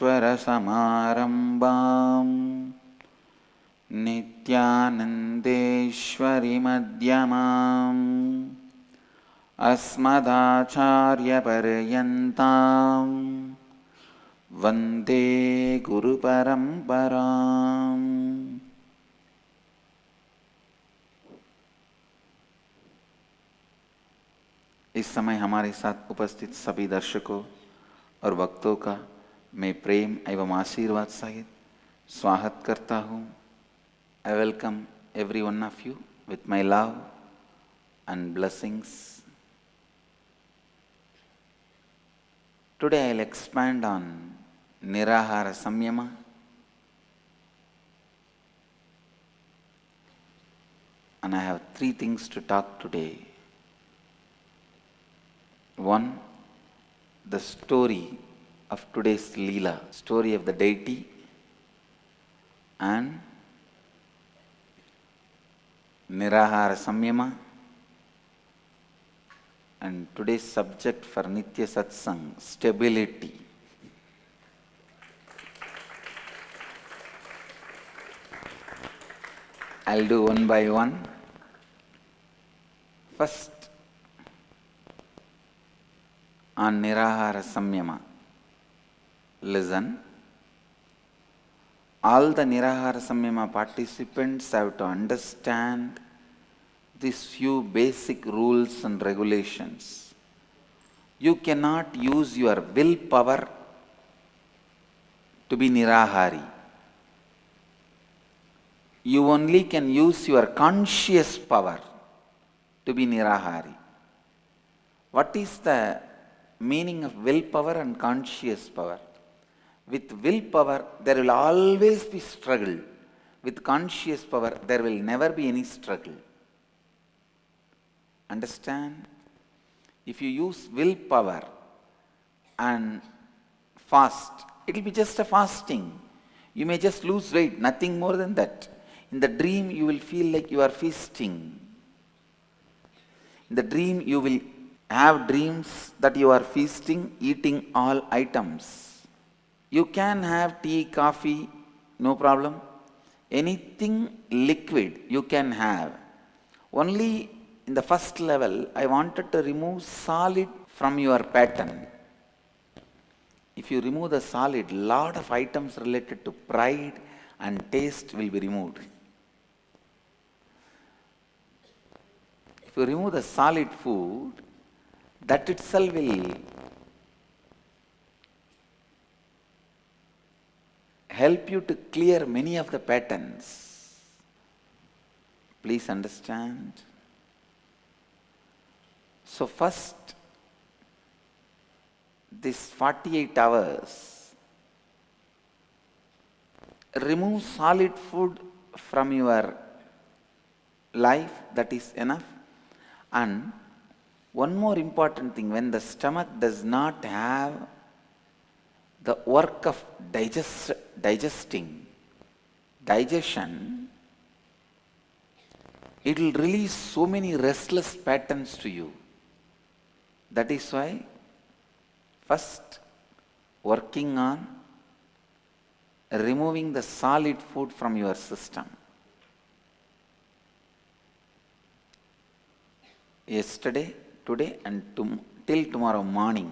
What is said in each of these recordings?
सदाशिवसमारम्भाम् नित्यानन्देश्वरीमध्यमाम् अस्मदाचार्यपर्यन्ताम् वन्दे गुरुपरम्पराम्। इस समय हमारे साथ उपस्थित सभी दर्शकों और भक्तों का मैं प्रेम एवं आशीर्वाद सहित स्वागत करता हूँ। I welcome every one of you with my love and blessings. Today I'll expand on Nirahara Samyama. And I have three things to talk today. One, the story of today's Leela, story of the deity, and Nirahara Samyama, and today's subject for Nitya Satsang, stability. I'll do one by one. First, on Nirahara Samyama. Listen. All the Nirahara Samyama participants have to understand these few basic rules and regulations. You cannot use your willpower to be Nirahari. You only can use your conscious power to be Nirahari. What is the meaning of willpower and conscious power? With willpower, there will always be struggle. With conscious power, there will never be any struggle. Understand? If you use willpower and fast, it will be just a fasting. You may just lose weight, nothing more than that. In the dream, you will feel like you are feasting. In the dream, you will have dreams that you are feasting, eating all items. You can have tea, coffee, no problem. Anything liquid you can have. Only in the first level, I wanted to remove solid from your pattern. If you remove the solid, lot of items related to pride and taste will be removed. If you remove the solid food, that itself will help you to clear many of the patterns. Please understand. So first, this 48 hours, remove solid food from your life, that is enough. And one more important thing, when the stomach does not have the work of digestion, it will release so many restless patterns to you. That is why first working on removing the solid food from your system. Yesterday, today and till tomorrow morning,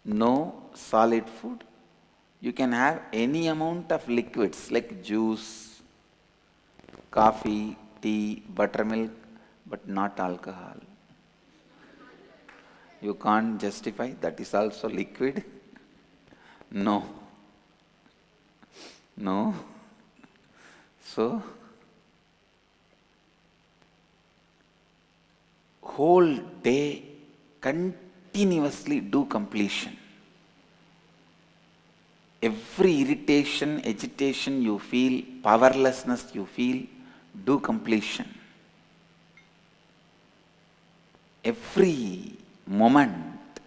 no solid food. You can have any amount of liquids like juice, coffee, tea, buttermilk, but not alcohol. You can't justify that is also liquid. No. No. So, whole day continuously do completion. Every irritation, agitation you feel, powerlessness you feel, do completion. Every moment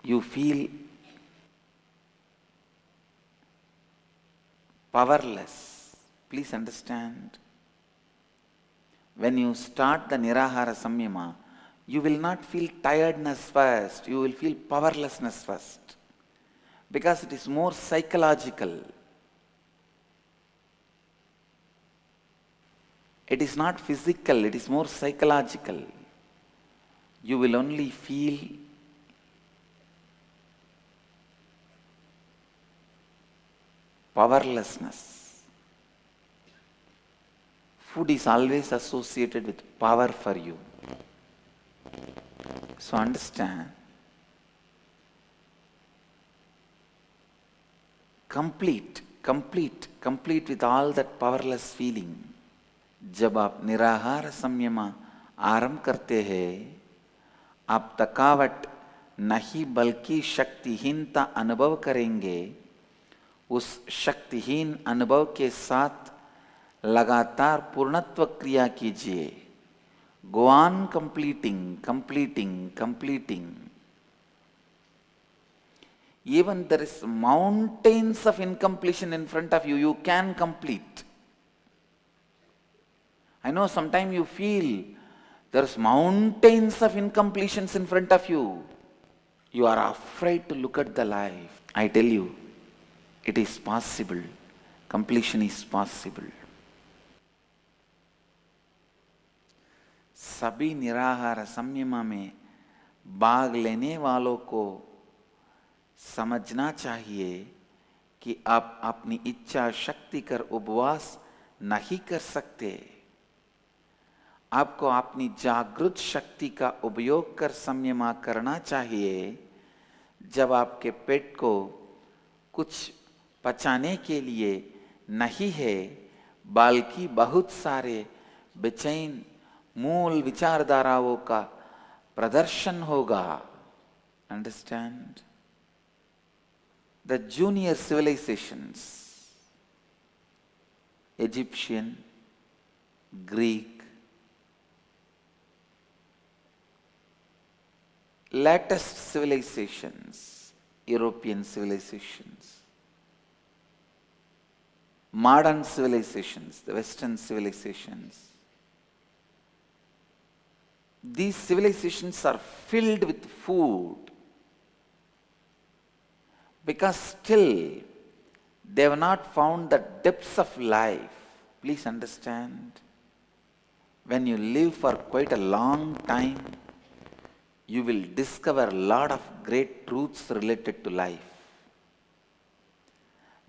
you feel powerless, please understand. When you start the Nirahara Samyama, you will not feel tiredness first, you will feel powerlessness first. because it is more psychological. It is not physical, it is more psychological. You will only feel powerlessness. Food is always associated with power for you. So understand, complete with all that powerless feeling. जब आप निराहार संयम आरंभ करते हैं, आप थकावट नहीं बल्कि शक्तिहीनता अनुभव करेंगे। उस शक्तिहीन अनुभव के साथ लगातार पूर्णत्व क्रिया कीजिए। Go on completing. Even there is mountains of incompletion in front of you, you can complete. I know sometimes you feel there's mountains of incompletions in front of you. You are afraid to look at the life. I tell you, it is possible. Completion is possible. सभी निराहार संयम में भाग लेने वालों को समझना चाहिए कि आप अपनी इच्छा शक्ति कर उपवास नहीं कर सकते। आपको अपनी जागृत शक्ति का उपयोग कर संयम करना चाहिए। जब आपके पेट को कुछ पचाने के लिए नहीं है, बल्कि बहुत सारे बेचैन मूल विचारधाराओं का प्रदर्शन होगा। Understand? The junior civilizations, Egyptian, Greek, latest civilizations, European civilizations, modern civilizations, the Western civilizations, these civilizations are filled with food because still they have not found the depths of life. Please understand, when you live for quite a long time, you will discover a lot of great truths related to life.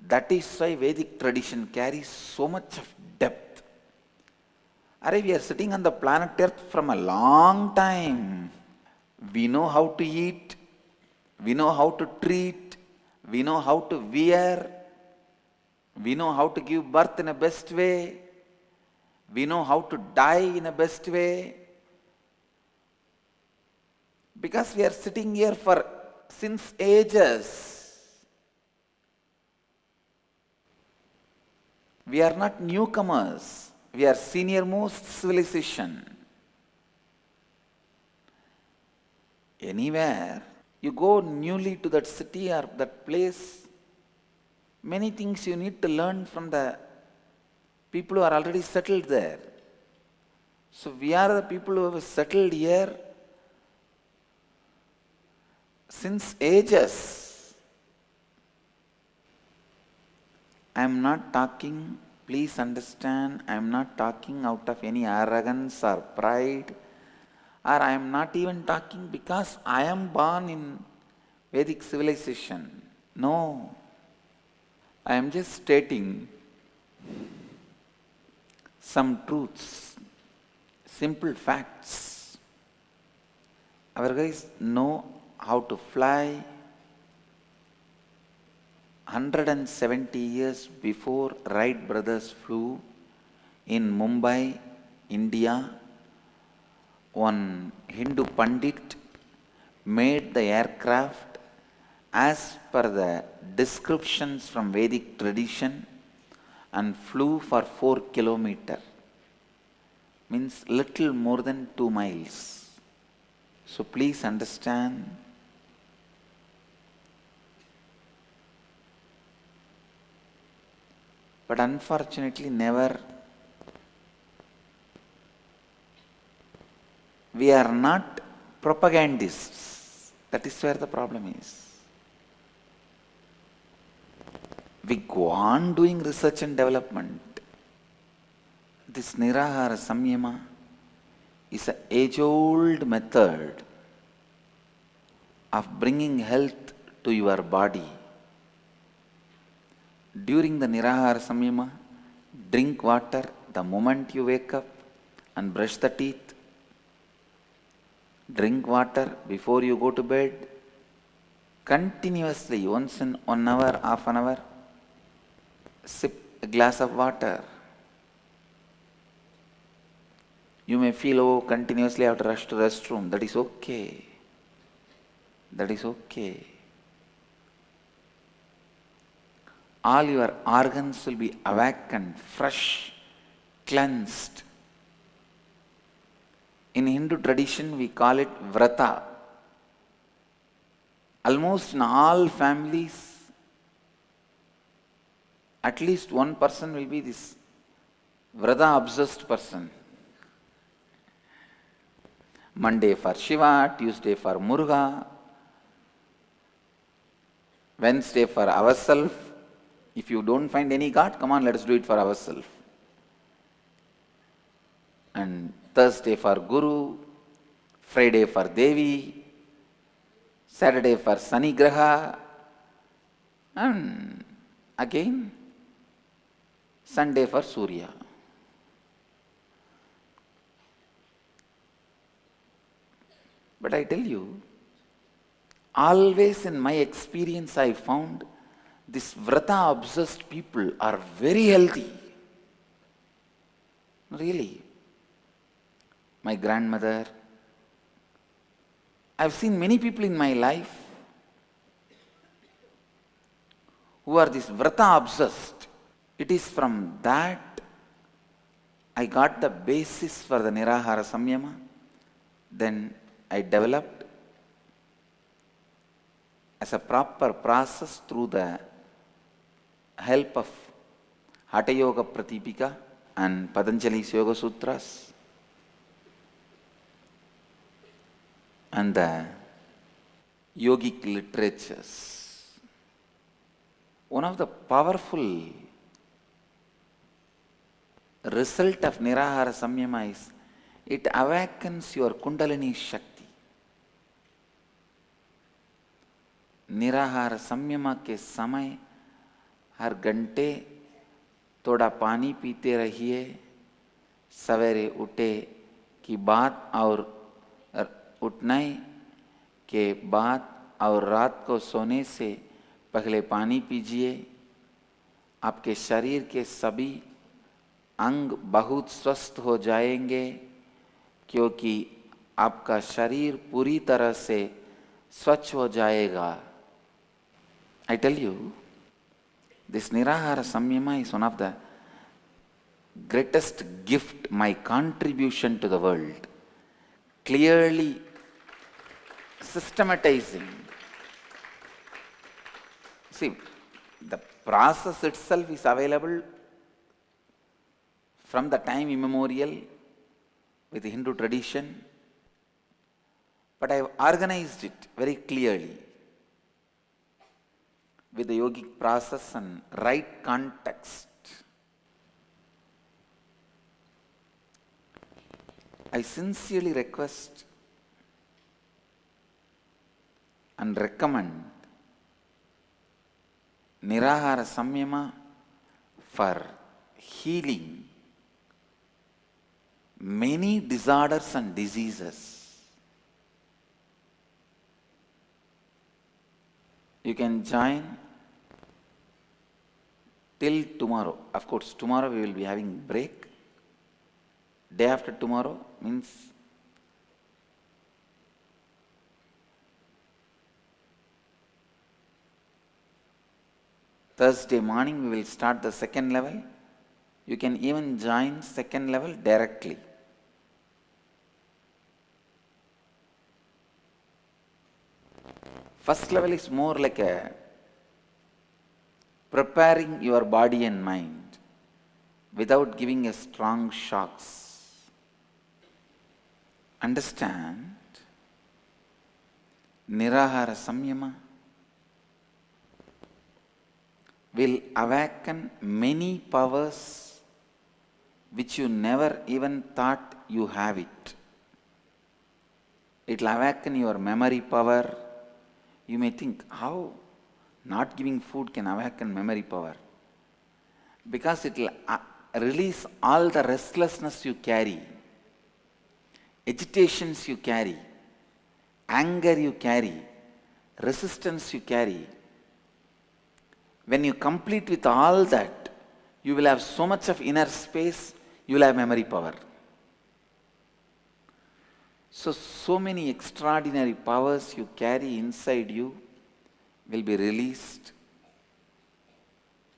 That is why Vedic tradition carries so much of depth. We are sitting on the planet Earth from a long time. We know how to eat, we know how to treat, we know how to wear, we know how to give birth in a best way, we know how to die in a best way. Because we are sitting here for since ages. We are not newcomers. We are senior most civilization. Anywhere you go newly to that city or that place, many things you need to learn from the people who are already settled there. So we are the people who have settled here since ages. I am not talking, please understand, I am not talking out of any arrogance or pride, or I am not even talking because I am born in Vedic civilization. No, I am just stating some truths, simple facts. Our guys know how to fly. 170 years before Wright brothers flew in Mumbai, India, one Hindu Pandit made the aircraft as per the descriptions from Vedic tradition and flew for 4 kilometers, means little more than 2 miles. So please understand, but unfortunately we are not propagandists. That is where the problem is. We go on doing research and development. This Nirahara Samyama is an age-old method of bringing health to your body. During the Nirahara Samyama, drink water the moment you wake up and brush the teeth. Drink water before you go to bed. Continuously, once in 1 hour, half an hour, sip a glass of water. You may feel, oh, continuously I have to rush to the restroom. That is okay. That is okay. All your organs will be awakened, fresh, cleansed. In Hindu tradition, we call it vrata. Almost in all families, at least one person will be this vrata obsessed person. Monday for Shiva, Tuesday for Muruga, Wednesday for ourselves. If you don't find any God, come on, let us do it for ourselves. And Thursday for Guru, Friday for Devi, Saturday for Sani Graha, and again Sunday for Surya. But I tell you, always in my experience I found these vrata obsessed people are very healthy. Really. My grandmother, I've seen many people in my life who are this vrata obsessed. It is from that I got the basis for the Nirahara Samyama. Then I developed as a proper process through the help of Hatha Yoga Pratipika and Patanjali's Yoga Sutras and the yogic literatures. One of the powerful result of Nirahara Samyama is it awakens your Kundalini Shakti. निराहार संयम के समय हर घंटे थोड़ा पानी पीते रहिए, सवेरे उठे की बात और उठने के बाद और रात को सोने से पहले पानी पीजिए। आपके शरीर के सभी अंग बहुत स्वस्थ हो जाएंगे क्योंकि आपका शरीर पूरी तरह से स्वच्छ हो जाएगा। I tell you, this Nirahara Samyama is one of the greatest gift, my contribution to the world. Clearly systematizing. See, the process itself is available from the time immemorial with the Hindu tradition, but I have organized it very clearly with the yogic process and right context. I sincerely request and recommend Nirahara Samyama for healing many disorders and diseases. You can join till tomorrow. Of course, tomorrow we will be having break. Day after tomorrow means Thursday morning we will start the second level. You can even join second level directly. First level is more like a preparing your body and mind without giving a strong shocks. Understand, Nirahara Samyama will awaken many powers which you never even thought you have it. It will awaken your memory power. You may think, how not giving food can awaken memory power? Because it will release all the restlessness you carry, agitations you carry, anger you carry, resistance you carry. When you complete with all that, you will have so much of inner space, you will have memory power. So many extraordinary powers you carry inside you will be released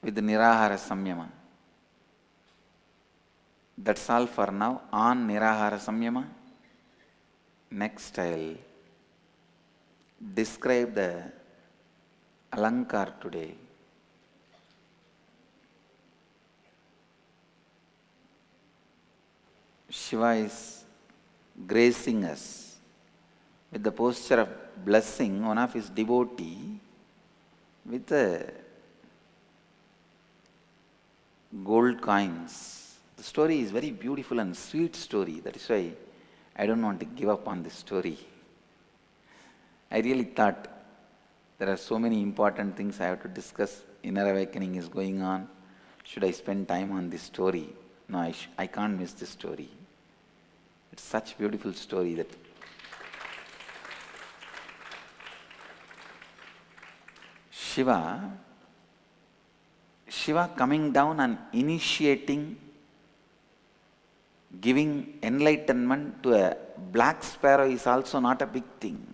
with the Nirahara Samyama. That's all for now on Nirahara Samyama. Next I'll describe the Alankar today. Shiva is gracing us with the posture of blessing one of his devotee with gold coins. The story is very beautiful and sweet story. That is why I don't want to give up on this story. I really thought there are so many important things I have to discuss. Inner awakening is going on. Should I spend time on this story? No, I can't miss this story. It's such a beautiful story that Shiva coming down and initiating, giving enlightenment to a black sparrow is also not a big thing.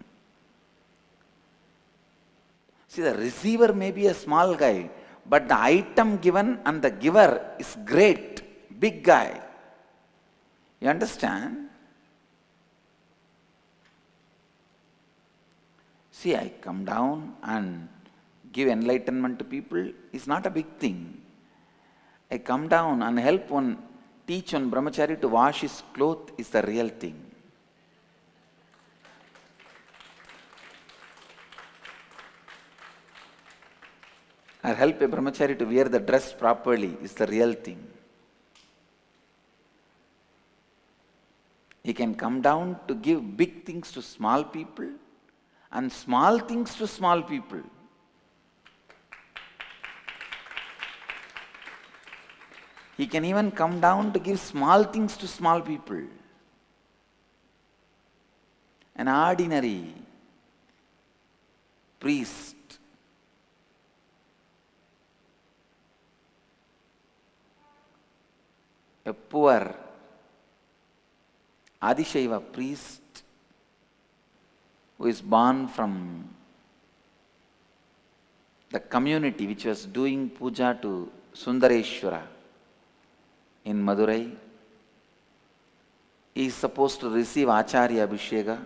See, the receiver may be a small guy, but the item given and the giver is great, big guy. You understand? See, I come down and give enlightenment to people is not a big thing. I come down and help one, teach one brahmachari to wash his clothes is the real thing. Or help a brahmachari to wear the dress properly is the real thing. He can come down to give big things to small people and small things to small people. He can even come down to give small things to small people. An ordinary priest a poor Adishaiva priest who is born from the community which was doing puja to Sundareshwara in Madurai, he is supposed to receive Acharya Abhisheka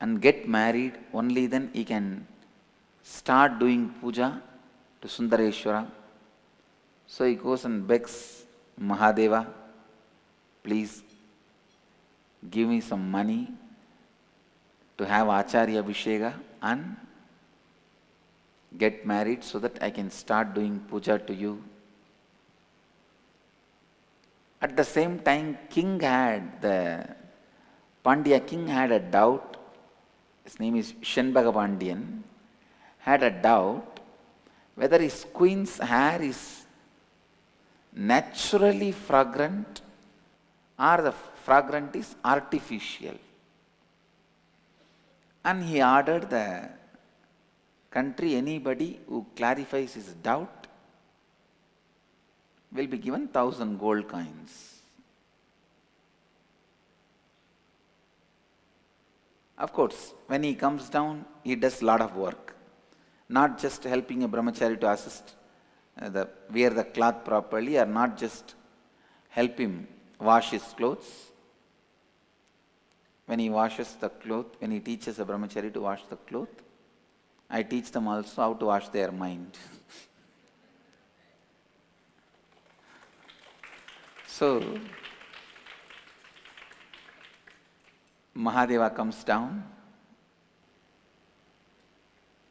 and get married. Only then he can start doing puja to Sundareshwara. So he goes and begs Mahadeva, please give me some money to have Acharya Abhisheka and get married so that I can start doing puja to you. At the same time, Pandya king had a doubt. His name is Shenbaga Pandyan. Had a doubt whether his queen's hair is naturally fragrant or the fragrant is artificial. And he ordered the country, anybody who clarifies his doubt will be given 1,000 gold coins. Of course, when he comes down, he does a lot of work. Not just helping a brahmachari to assist wear the cloth properly, or not just help him wash his clothes. When he washes the cloth, when he teaches a brahmachari to wash the cloth, I teach them also how to wash their mind. So, Mahadeva comes down.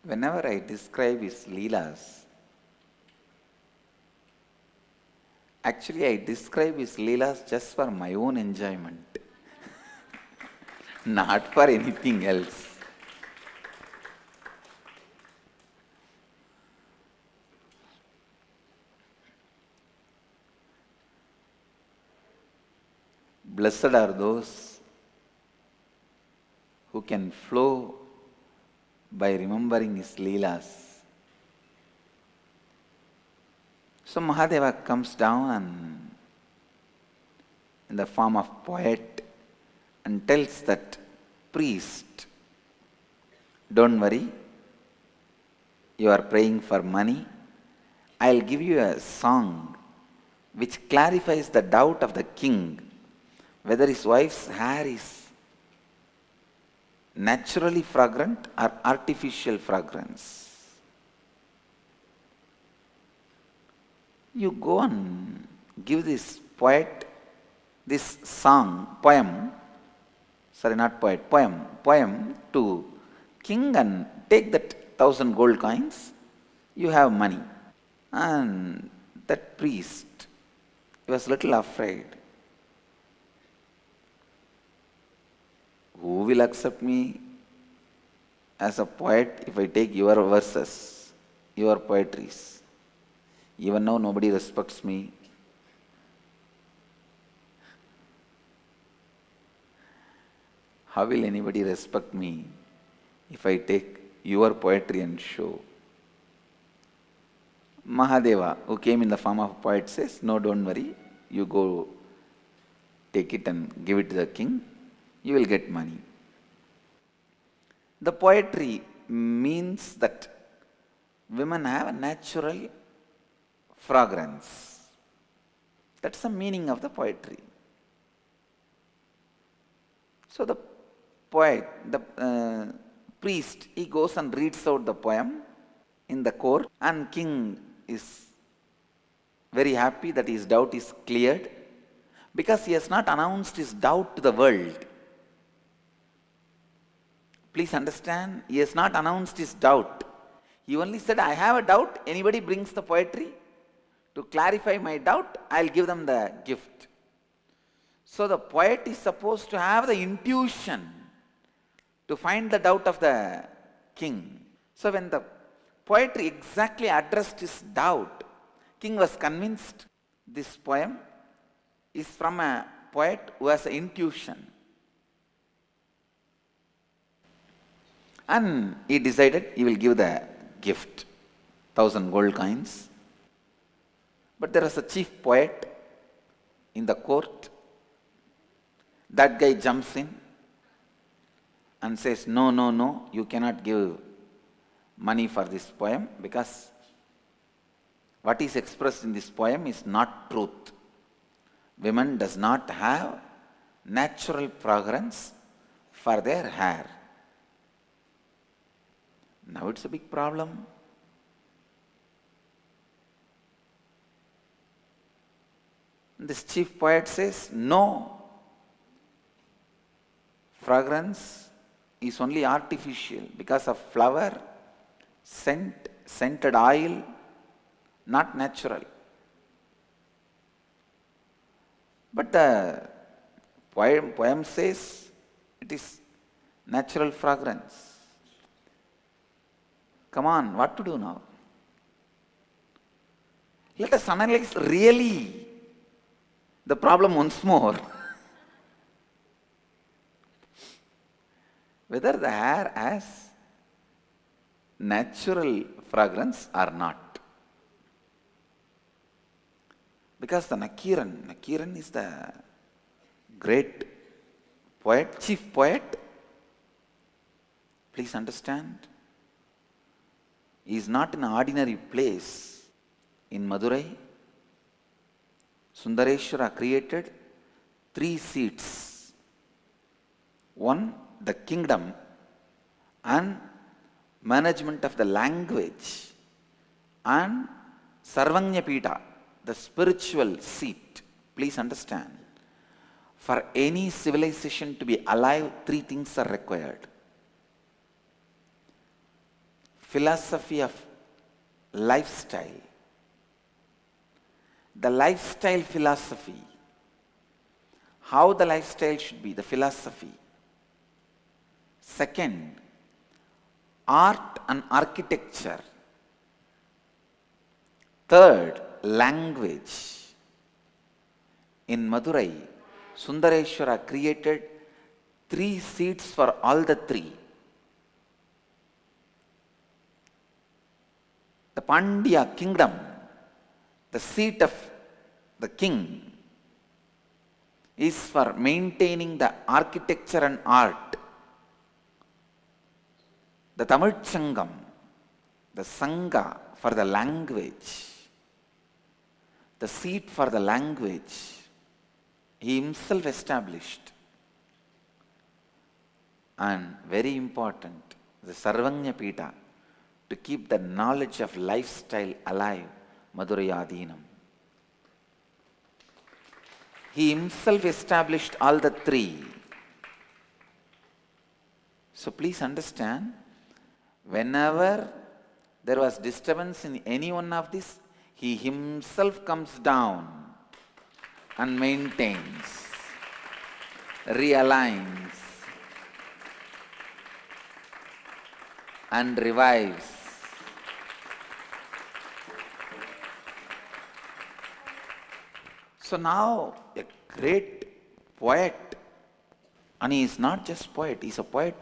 Whenever I describe his leelas, Actually, I describe his Leelas just for my own enjoyment, not for anything else. Blessed are those who can flow by remembering his Leelas. So Mahadeva comes down and in the form of poet and tells that priest, don't worry, you are praying for money. I'll give you a song which clarifies the doubt of the king whether his wife's hair is naturally fragrant or artificial fragrance. You go and give this poet this song, poem to king and take that 1,000 gold coins, you have money. And that priest, he was little afraid. Who will accept me as a poet if I take your verses, your poetries? Even now nobody respects me. How will anybody respect me if I take your poetry and show? Mahadeva, who came in the form of a poet, says, no, don't worry, you go take it and give it to the king, you will get money. The poetry means that women have a natural fragrance. That's the meaning of the poetry. So the poet, the priest, he goes and reads out the poem in the court, and king is very happy that his doubt is cleared because he has not announced his doubt to the world. Please understand, he has not announced his doubt. He only said, I have a doubt, anybody brings the poetry to clarify my doubt, I'll give them the gift. So the poet is supposed to have the intuition to find the doubt of the king. So when the poetry exactly addressed his doubt, king was convinced this poem is from a poet who has an intuition. And he decided he will give the gift, 1,000 gold coins. But there was a chief poet in the court. That guy jumps in and says, no, no, no, you cannot give money for this poem because what is expressed in this poem is not truth. Women does not have natural fragrance for their hair. Now it's a big problem. This chief poet says, no, fragrance is only artificial because of flower, scent, scented oil, not natural. But the poem says it is natural fragrance. Come on, what to do now? Let us analyze really the problem once more. Whether the hair has natural fragrance or not. Because the Nakiran is the great poet, chief poet. Please understand, he is not in an ordinary place. In Madurai, Sundareshwara created 3 seats. One, the kingdom and management of the language, and Sarvanyapita, the spiritual seat. Please understand, for any civilization to be alive, 3 things are required. Philosophy of lifestyle, the lifestyle philosophy. How the lifestyle should be, the philosophy. Second, art and architecture. Third, language. In Madurai, Sundareshwara created 3 seats for all the 3. The Pandya kingdom, the seat of the king, is for maintaining the architecture and art. The Tamil Sangam, the Sangha for the language, the seat for the language, he himself established. And very important, the Sarvanya Pita, to keep the knowledge of lifestyle alive, Madurai Adinam. He himself established all the 3. So please understand, whenever there was disturbance in any one of these, he himself comes down and maintains, realigns, and revives. So now a great poet, and he is not just poet, he is a poet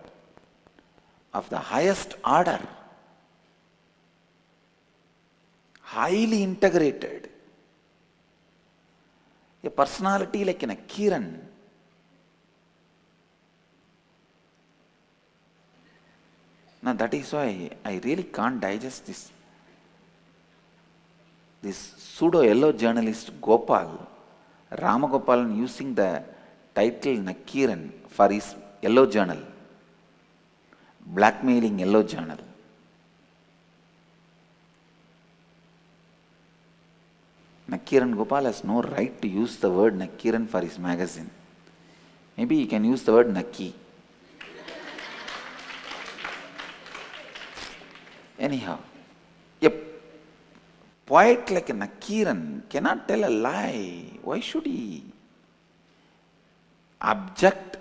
of the highest order, highly integrated, a personality like a Kiran. Now that is why I really can't digest this pseudo yellow journalist Gopal, Ramagopalan, using the title Nakiran for his yellow journal, blackmailing yellow journal. Nakiran Gopal has no right to use the word Nakiran for his magazine. Maybe he can use the word Naki. Anyhow, a poet like a Nakiran cannot tell a lie. Why should he? Abject.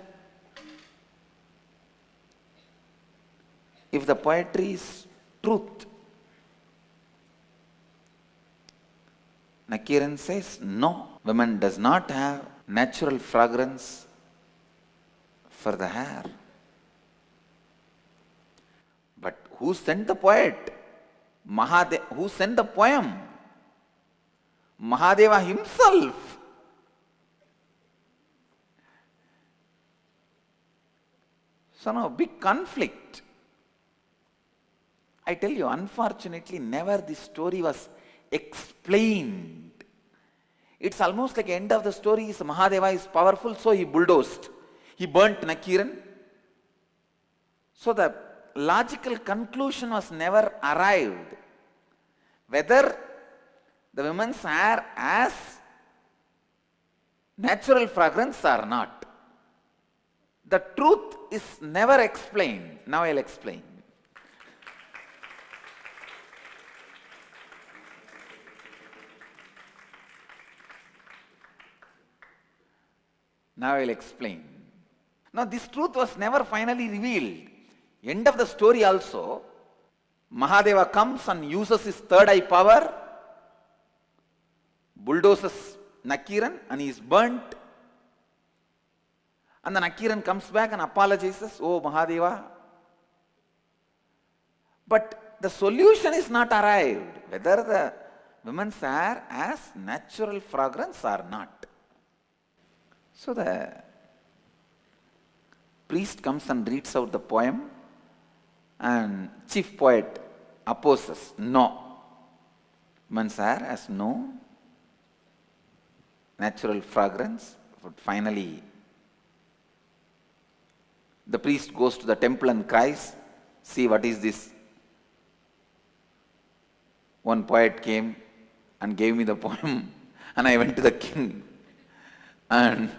If the poetry is truth, Nakiran says, no, woman does not have natural fragrance for the hair. But who sent the poet? Who sent the poem? Mahadeva himself. So now, big conflict. I tell you, unfortunately, never this story was explained. It's almost like the end of the story is Mahadeva is powerful, so he bulldozed. He burnt Nakiran. So the logical conclusion was never arrived. Whether the women's hair has natural fragrance or not. The truth is never explained. Now I'll explain. Now I'll explain. Now this truth was never finally revealed. End of the story also, Mahadeva comes and uses his third eye power, bulldozes Nakiran, and he is burnt. And then Nakiran comes back and apologizes, oh Mahadeva. But the solution is not arrived, whether the women's hair has natural fragrance or not. So the priest comes and reads out the poem, and chief poet opposes, no, women's hair has no natural fragrance. But finally, the priest goes to the temple and cries, see what is this? One poet came and gave me the poem, and I went to the king, and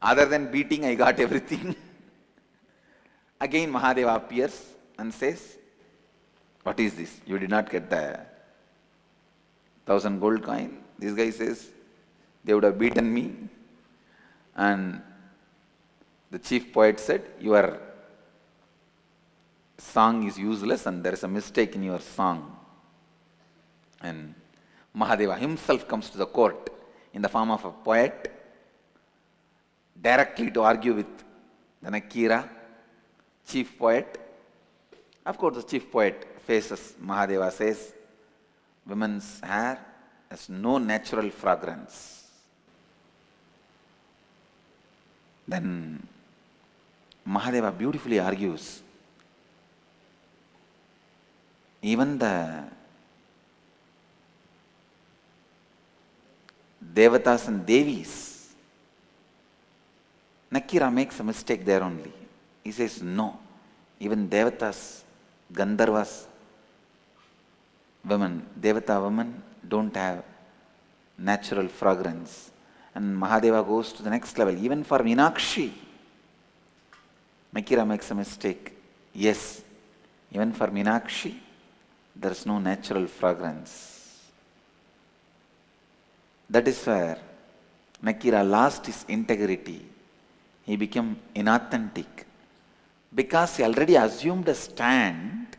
other than beating, I got everything. Again Mahadeva appears and says, what is this? You did not get the 1,000 gold coin, This guy says, they would have beaten me. And the chief poet said, your song is useless and there is a mistake in your song. And Mahadeva himself comes to the court in the form of a poet, directly to argue with the Nakira, chief poet. Of course, the chief poet faces Mahadeva, says, women's hair has no natural fragrance. Then Mahadeva beautifully argues, even the Devatas and Devis, Nakira makes a mistake there only. He says, no, even Devatas, Gandharvas, women, Devata women don't have natural fragrance. And Mahadeva goes to the next level. Even for Meenakshi, Nakira makes a mistake. Yes, even for Meenakshi, there is no natural fragrance. That is where Nakira lost his integrity. He became inauthentic. Because he already assumed a stand,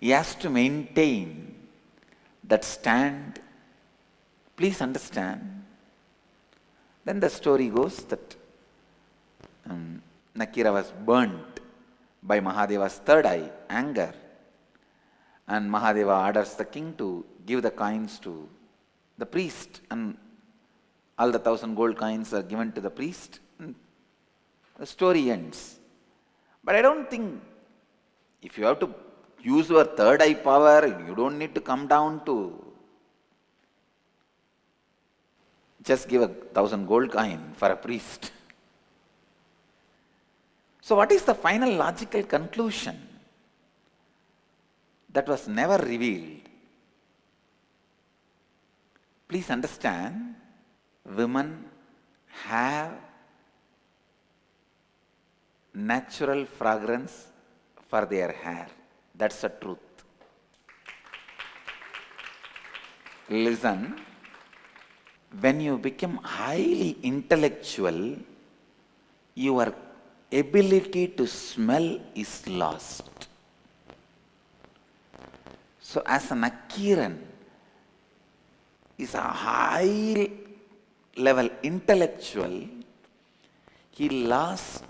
he has to maintain that stand. Please understand. Then the story goes that Nakira was burnt by Mahadeva's third eye, anger. And Mahadeva orders the king to give the coins to the priest, and all the 1,000 gold coins are given to the priest. And the story ends. But I don't think, if you have to use your third eye power, you don't need to come down to just give 1,000 gold coin for a priest. So what is the final logical conclusion? That was never revealed. Please understand, women have natural fragrance for their hair. That's the truth. Listen, when you become highly intellectual, your ability to smell is lost. So as an Nakiran is a high level intellectual, he lost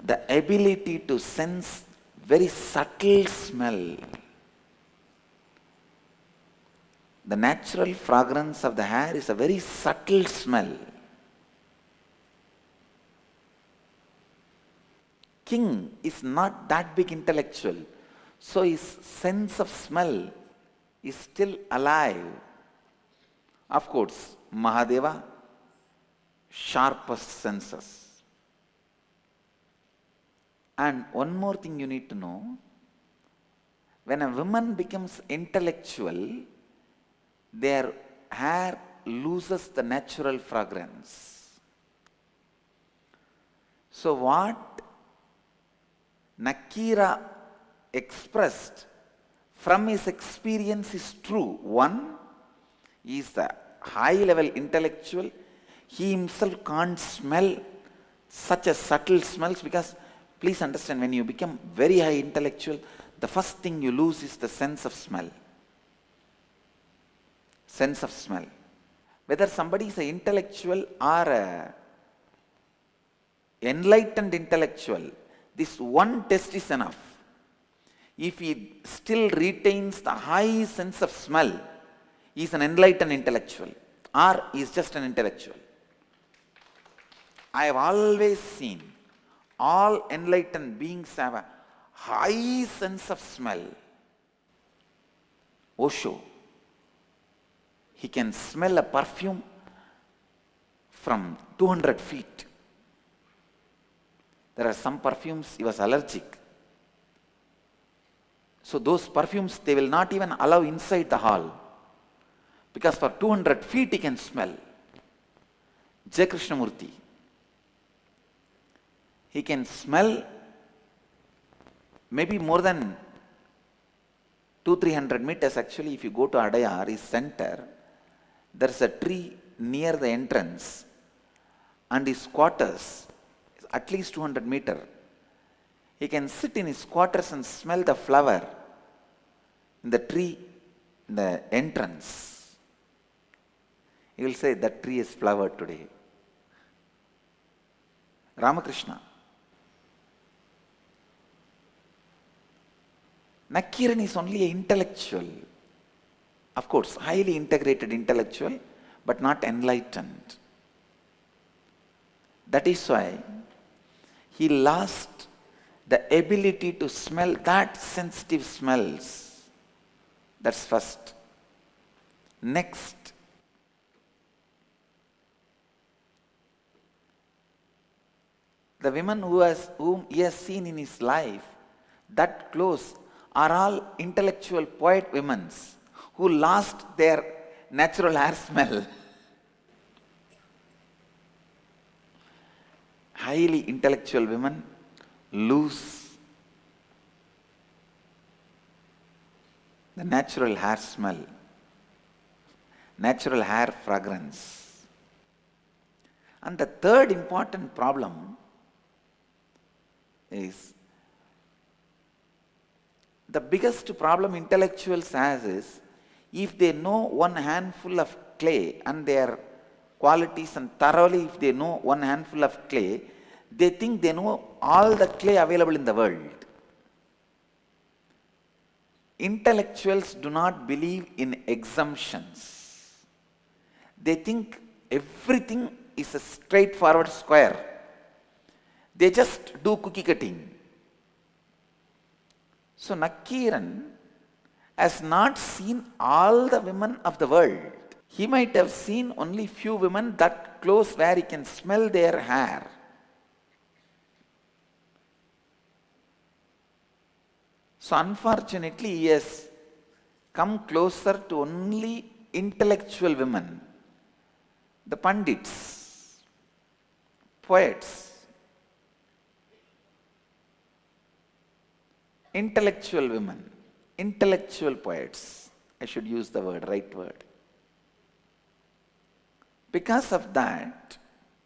the ability to sense very subtle smell. The natural fragrance of the hair is a very subtle smell. King is not that big intellectual, so his sense of smell is still alive. Of course, Mahadeva, sharpest senses. And one more thing you need to know, when a woman becomes intellectual, their hair loses the natural fragrance. So what Nakira expressed from his experience is true. One, he is the high level intellectual. He himself can't smell such a subtle smells, because please understand, when you become very high intellectual, the first thing you lose is the sense of smell. Sense of smell. Whether somebody is an intellectual or an enlightened intellectual, this one test is enough. If he still retains the high sense of smell, he is an enlightened intellectual, or he is just an intellectual. I have always seen all enlightened beings have a high sense of smell. Osho, he can smell a perfume from 200 feet. There are some perfumes he was allergic. So those perfumes, they will not even allow inside the hall, because for 200 feet he can smell. J. Krishnamurti, he can smell maybe more than 200-300 meters. Actually, if you go to Adayar, his center, There is a tree near the entrance and his quarters is at least 200 meters. He can sit in his quarters and smell the flower in the tree, in the entrance. He will say, that tree is flowered today. Ramakrishna. Nakiran is only an intellectual. Of course, highly integrated intellectual, but not enlightened. That is why he lost the ability to smell that sensitive smells. That's first. Next, the women whom he has seen in his life that close are all intellectual poet women who lost their natural hair smell. Highly intellectual women lose the natural hair smell, natural hair fragrance. And the third important problem is, the biggest problem intellectuals has is, if they know one handful of clay and their qualities, and thoroughly if they know one handful of clay, they think they know all the clay available in the world. Intellectuals do not believe in exemptions. They think everything is a straightforward square. They just do cookie cutting. So Nakiran has not seen all the women of the world. He might have seen only few women that close where he can smell their hair. So unfortunately, he has come closer to only intellectual women, the Pandits, poets, intellectual women, intellectual poets. I should use the right word. Because of that,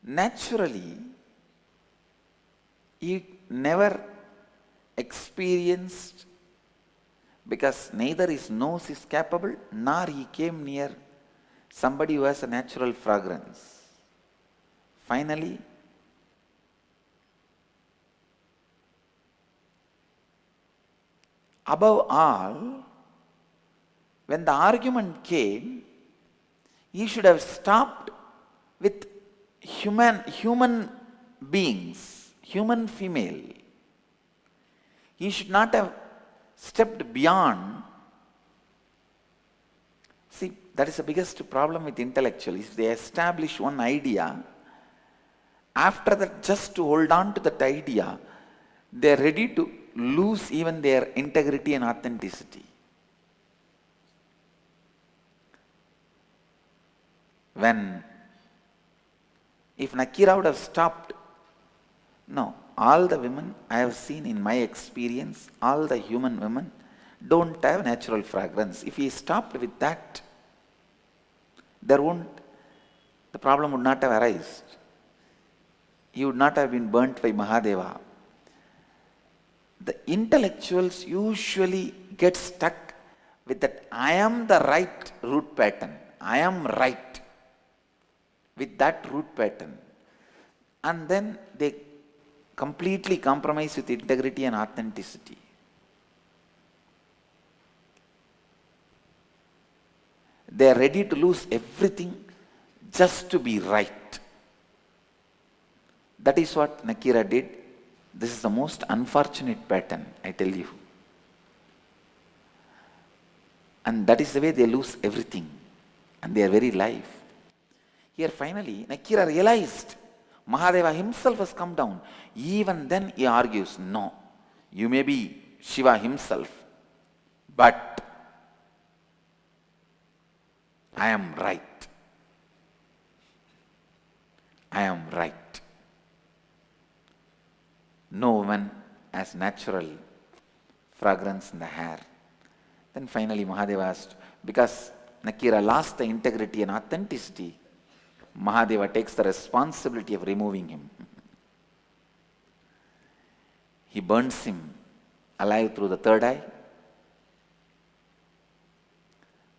naturally, he never experienced, because neither his nose is capable, nor he came near somebody who has a natural fragrance. Finally, above all, when the argument came, he should have stopped with human beings, human female. He should not have stepped beyond. See, that is the biggest problem with intellectuals. If they establish one idea, after that, just to hold on to that idea, they are ready to lose even their integrity and authenticity. If Nakira would have stopped, no, all the women I have seen in my experience, all the human women don't have natural fragrance. If he stopped with that, the problem would not have arisen. He would not have been burnt by Mahadeva. The intellectuals usually get stuck with that I am the right root pattern. I am right with that root pattern. And then they completely compromise with integrity and authenticity. They are ready to lose everything just to be right. That is what Nakira did. This is the most unfortunate pattern, I tell you. And that is the way they lose everything and their very life. Here finally, Nakira realized Mahadeva himself has come down. Even then he argues, no, you may be Shiva himself, but I am right. I am right. No woman has natural fragrance in the hair. Then finally Mahadeva asked, because Nakira lost the integrity and authenticity, Mahadeva takes the responsibility of removing him. He burns him alive through the third eye.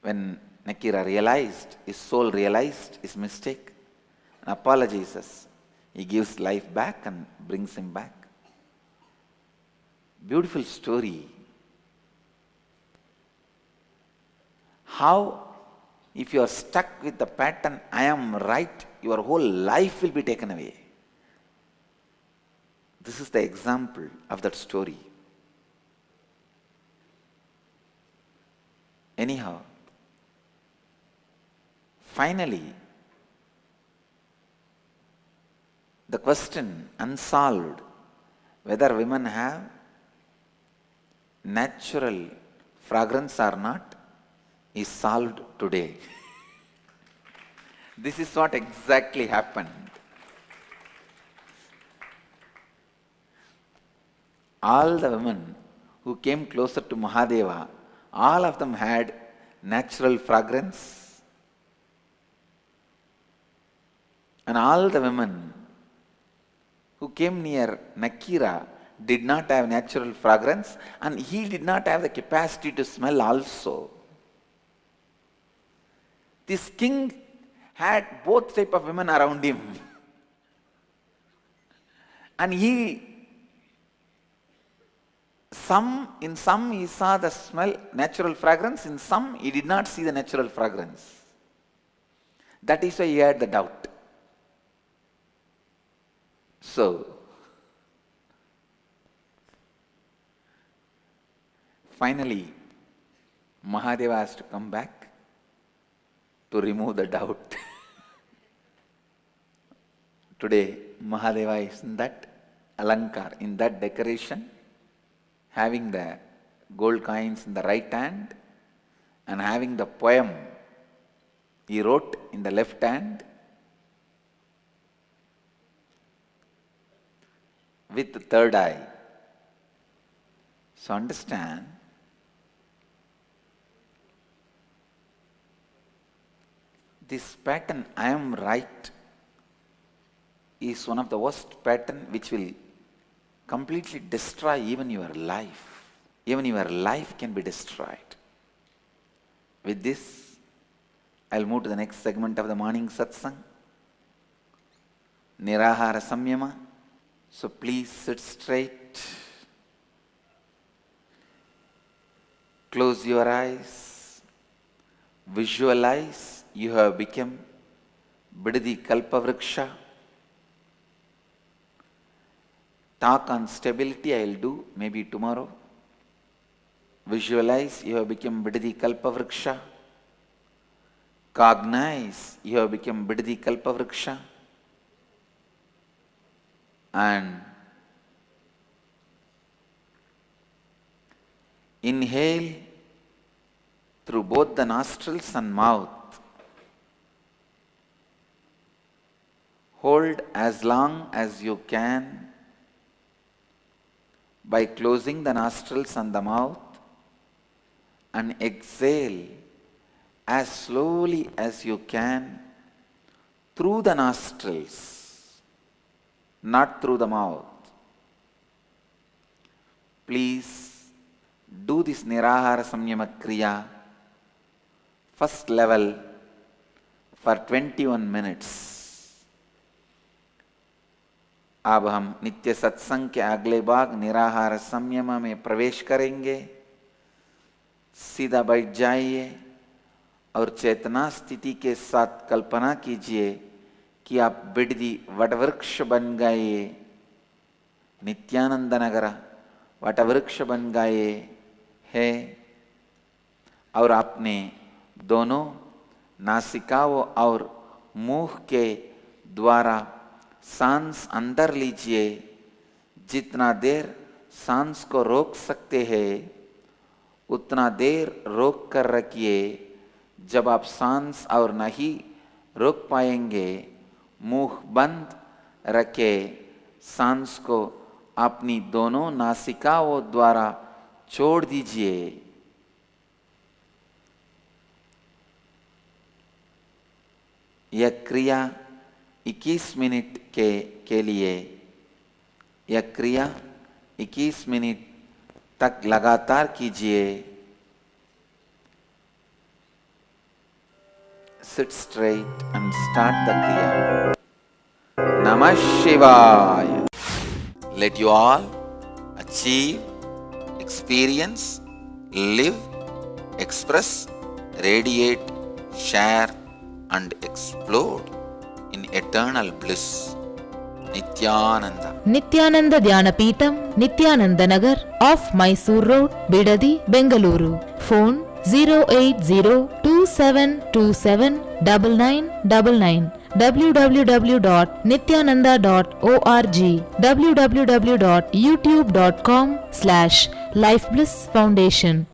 When Nakira realized, his soul realized his mistake and apologizes, he gives life back and brings him back. Beautiful story. How, if you are stuck with the pattern, I am right, your whole life will be taken away. This is the example of that story. Anyhow, finally, the question unsolved, whether women have natural fragrance or not, is solved today. This is what exactly happened. All the women who came closer to Mahadeva, all of them had natural fragrance. And all the women who came near Nakira did not have natural fragrance, and he did not have the capacity to smell also. This king had both type of women around him. And in some he saw the smell, natural fragrance, in some he did not see the natural fragrance. That is why he had the doubt. So, finally, Mahadeva has to come back to remove the doubt. Today, Mahadeva is in that alankar, in that decoration, having the gold coins in the right hand and having the poem he wrote in the left hand, with the third eye. So understand, this pattern, I am right, is one of the worst pattern which will completely destroy even your life. Even your life can be destroyed. With this, I'll move to the next segment of the morning satsang, Nirahara Samyama. So please sit straight, close your eyes, visualize you have become Bidadi Kalpavriksha. Talk on stability I will do maybe tomorrow. Visualize you have become Bidadi Kalpavriksha. Cognize you have become Bidadi Kalpavriksha. And inhale through both the nostrils and mouth. Hold as long as you can by closing the nostrils and the mouth, and exhale as slowly as you can through the nostrils, not through the mouth. Please do this Nirahara Samyama Kriya, first level, for 21 minutes. अब हम नित्य सत्संग के अगले भाग निराहार संयम में प्रवेश करेंगे। सीधा बैठ जाइए और चेतना स्थिति के साथ कल्पना कीजिए कि आप बिडदी वटवृक्ष बन गए, नित्यानंद नगर वटवृक्ष बन गए हैं, और आपने दोनों नासिकाओं और मुख के द्वारा सांस अंदर लीजिए। जितना देर सांस को रोक सकते हैं उतना देर रोक कर रखिए। जब आप सांस और नहीं रोक पाएंगे, मुंह बंद रखे सांस को अपनी दोनों नासिकाओं द्वारा छोड़ दीजिए। यह क्रिया 21 मिनट के लिए, यह क्रिया 21 मिनट तक लगातार कीजिए। Sit straight and start the kriya. Namah Shivaya. Let you all achieve, experience, live, express, radiate, share and explode in eternal bliss. Nityananda. Nityananda Dhyanapitham, Nityananda Nagar, off Mysore Road, Bidadi, Bengaluru. Phone 08027279999, www.nityananda.org, www.youtube.com/Life Bliss Foundation.